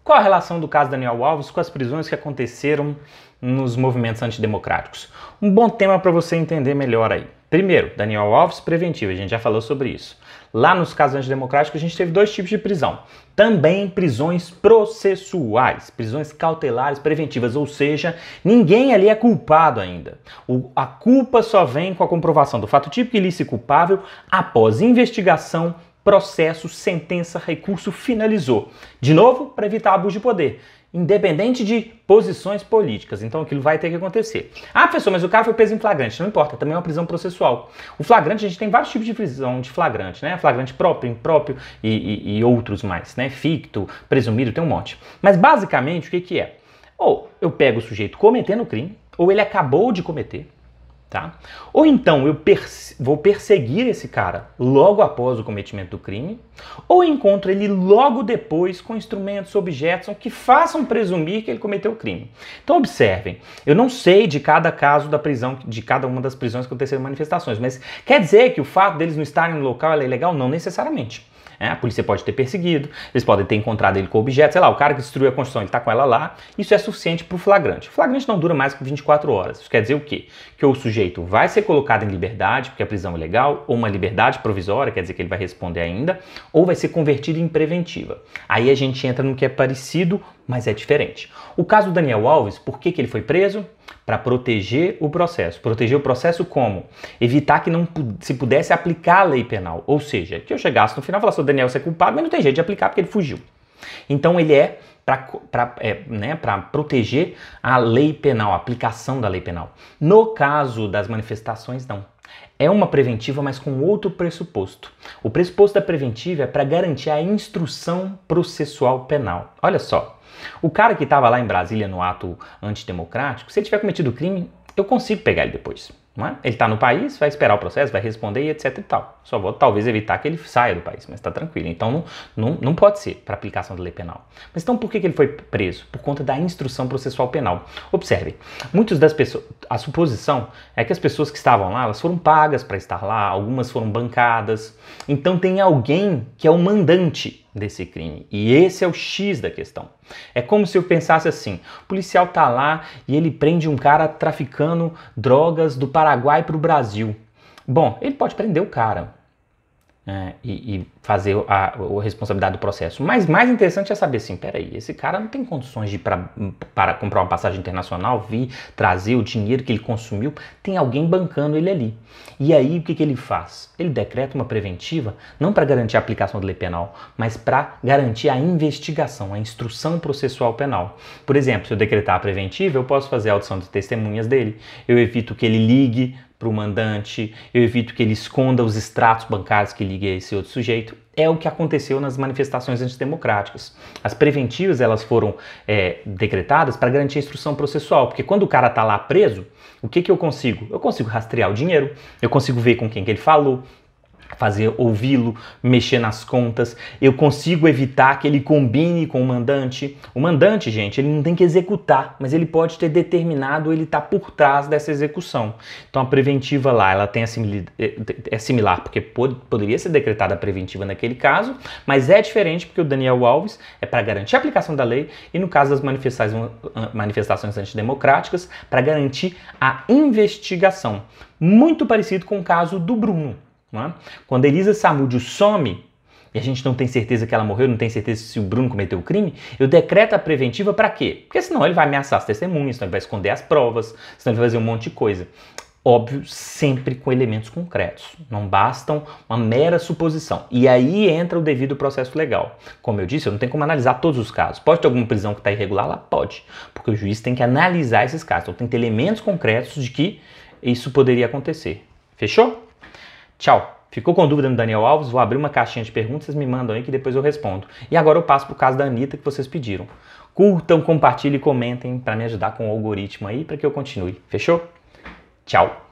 Qual a relação do caso Daniel Alves com as prisões que aconteceram nos movimentos antidemocráticos? Um bom tema para você entender melhor aí. Primeiro, Daniel Alves preventivo, a gente já falou sobre isso. Lá nos casos antidemocráticos a gente teve dois tipos de prisão. Também prisões processuais, prisões cautelares preventivas, ou seja, ninguém ali é culpado ainda. A culpa só vem com a comprovação do fato típico ilícito e culpável após investigação, processo, sentença, recurso, finalizou. De novo, para evitar abuso de poder, independente de posições políticas. Então aquilo vai ter que acontecer. Ah, professor, mas o cara foi preso em flagrante. Não importa, também é uma prisão processual. O flagrante, a gente tem vários tipos de prisão de flagrante, né? Flagrante próprio, impróprio e outros mais, né? Ficto, presumido, tem um monte. Mas basicamente, o que é? Ou eu pego o sujeito cometendo o crime, ou ele acabou de cometer, tá? Ou então eu vou perseguir esse cara logo após o cometimento do crime, ou encontro ele logo depois com instrumentos, objetos que façam presumir que ele cometeu o crime. Então observem, eu não sei de cada caso da prisão, de cada uma das prisões que aconteceram em manifestações, mas quer dizer que o fato deles não estarem no local é ilegal? Não necessariamente. A polícia pode ter perseguido, eles podem ter encontrado ele com objetos, sei lá, o cara que destruiu a Constituição, ele está com ela lá, isso é suficiente para o flagrante. O flagrante não dura mais que 24 horas, isso quer dizer o quê? Que o sujeito vai ser colocado em liberdade, porque a prisão é legal, ou uma liberdade provisória, quer dizer que ele vai responder ainda, ou vai ser convertido em preventiva. Aí a gente entra no que é parecido, mas é diferente. O caso do Daniel Alves, por que ele foi preso? Para proteger o processo. Proteger o processo como? Evitar que não se pudesse aplicar a lei penal. Ou seja, que eu chegasse no final e falasse, o Daniel é culpado, mas não tem jeito de aplicar porque ele fugiu. Então ele é para proteger a lei penal, a aplicação da lei penal. No caso das manifestações, não. É uma preventiva, mas com outro pressuposto. O pressuposto da preventiva é para garantir a instrução processual penal. Olha só, o cara que estava lá em Brasília no ato antidemocrático, se ele tiver cometido crime, eu consigo pegar ele depois. Não é? Ele está no país, vai esperar o processo, vai responder e etc e tal. Só vou talvez evitar que ele saia do país, mas está tranquilo. Então não pode ser para aplicação da lei penal. Mas então por que ele foi preso? Por conta da instrução processual penal. Observe, muitas das pessoas, a suposição é que as pessoas que estavam lá, elas foram pagas para estar lá, algumas foram bancadas. Então tem alguém que é o mandante desse crime. E esse é o X da questão. É como se eu pensasse assim, o policial tá lá e ele prende um cara traficando drogas do Paraguai para o Brasil. Bom, ele pode prender o cara e fazer a responsabilidade do processo. Mas mais interessante é saber assim, peraí, esse cara não tem condições de ir para comprar uma passagem internacional, vir trazer o dinheiro que ele consumiu, tem alguém bancando ele ali. E aí o que ele faz? Ele decreta uma preventiva, não para garantir a aplicação da lei penal, mas para garantir a investigação, a instrução processual penal. Por exemplo, se eu decretar a preventiva, eu posso fazer a audição de testemunhas dele, eu evito que ele ligue para o mandante, eu evito que ele esconda os extratos bancários que liguem a esse outro sujeito. É o que aconteceu nas manifestações antidemocráticas. As preventivas elas foram decretadas para garantir a instrução processual, porque quando o cara está lá preso, o que eu consigo? Eu consigo rastrear o dinheiro, eu consigo ver com quem que ele falou, ouvi-lo, mexer nas contas, eu consigo evitar que ele combine com o mandante. O mandante, gente, ele não tem que executar, mas ele pode ter determinado, ele está por trás dessa execução. Então a preventiva lá, ela tem é similar, porque poderia ser decretada a preventiva naquele caso, mas é diferente porque o Daniel Alves é para garantir a aplicação da lei e no caso das manifestações antidemocráticas, para garantir a investigação. Muito parecido com o caso do Bruno. Quando Elisa Samúdio some, e a gente não tem certeza que ela morreu, não tem certeza se o Bruno cometeu o crime, eu decreto a preventiva para quê? Porque senão ele vai ameaçar as testemunhas, senão ele vai esconder as provas, senão ele vai fazer um monte de coisa. Óbvio, sempre com elementos concretos, não bastam uma mera suposição. E aí entra o devido processo legal. Como eu disse, eu não tenho como analisar todos os casos. Pode ter alguma prisão que está irregular? Lá pode, porque o juiz tem que analisar esses casos. Então tem que ter elementos concretos de que isso poderia acontecer. Fechou? Tchau. Ficou com dúvida no Daniel Alves? Vou abrir uma caixinha de perguntas, vocês me mandam aí que depois eu respondo. E agora eu passo para o caso da Anitta que vocês pediram. Curtam, compartilhem e comentem para me ajudar com o algoritmo aí para que eu continue. Fechou? Tchau.